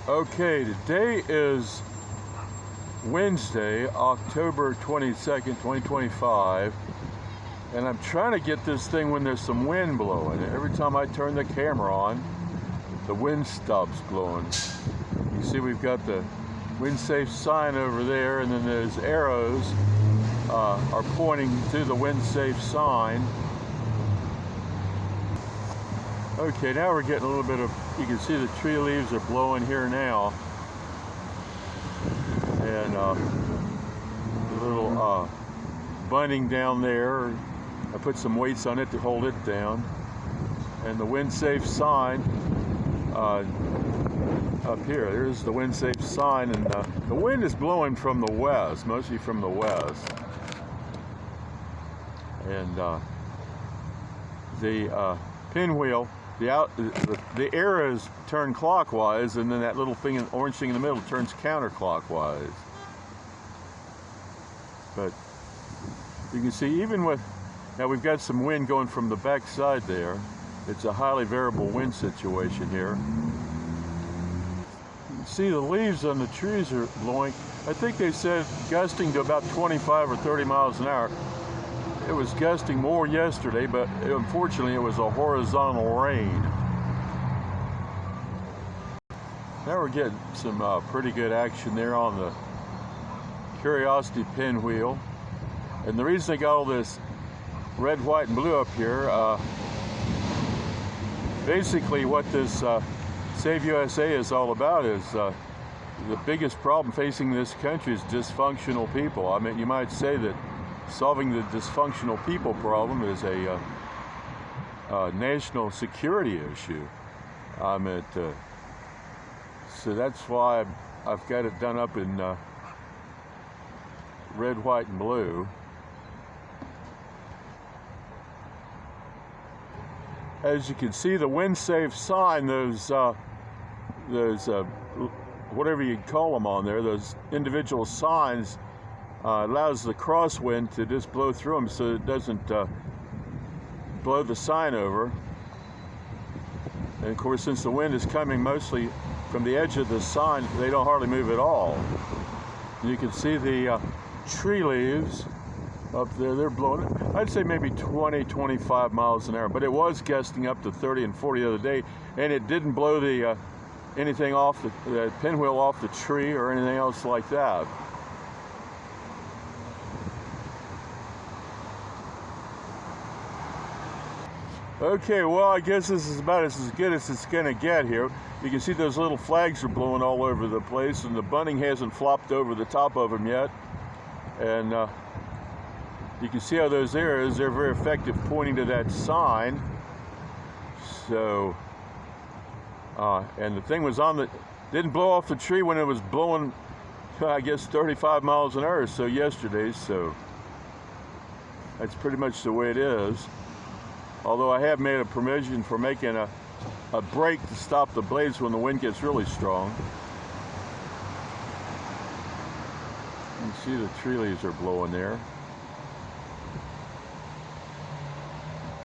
Okay, today is Wednesday, October 22nd, 2025, and I'm trying to get this thing when there's some wind blowing. Every time I turn the camera on, the wind stops blowing. You see we've got the wind safe sign over there, and then those arrows are pointing to the wind safe sign. Okay, now we're getting a little bit of, you can see the tree leaves are blowing here now. And the little bunting down there, I put some weights on it to hold it down. And the wind safe sign up here, there's the wind safe sign, and the wind is blowing from the west, mostly from the west. And the pinwheel, the arrows turn clockwise, and then that little thing, orange thing in the middle, turns counterclockwise. But you can see, even with, now we've got some wind going from the back side there. It's a highly variable wind situation here. You can see the leaves on the trees are blowing. I think they said gusting to about 25 or 30 miles an hour. It was gusting more yesterday, but unfortunately it was a horizontal rain. Now we're getting some pretty good action there on the Curiosity pinwheel. And the reason they got all this red, white, and blue up here, basically what this Save USA is all about is the biggest problem facing this country is dysfunctional people. I mean, you might say that solving the dysfunctional people problem is a national security issue. So that's why I've got it done up in red, white, and blue. As you can see, the wind safe sign, those whatever you call them on there, those individual signs, allows the crosswind to just blow through them so it doesn't blow the sign over. And of course, since the wind is coming mostly from the edge of the sign, they don't hardly move at all. And you can see the tree leaves up there, they're blowing, I'd say maybe 20, 25 miles an hour, but it was gusting up to 30 and 40 the other day, and it didn't blow the anything off the pinwheel off the tree or anything else like that. Okay, well, I guess this is about as good as it's gonna get here. You can see those little flags are blowing all over the place, and the bunting hasn't flopped over the top of them yet. And you can see how those arrows, they're very effective pointing to that sign. So, and the thing was didn't blow off the tree when it was blowing, I guess, 35 miles an hour or so yesterday, so that's pretty much the way it is. Although I have made a provision for making a brake to stop the blades when the wind gets really strong. You can see the tree leaves are blowing there.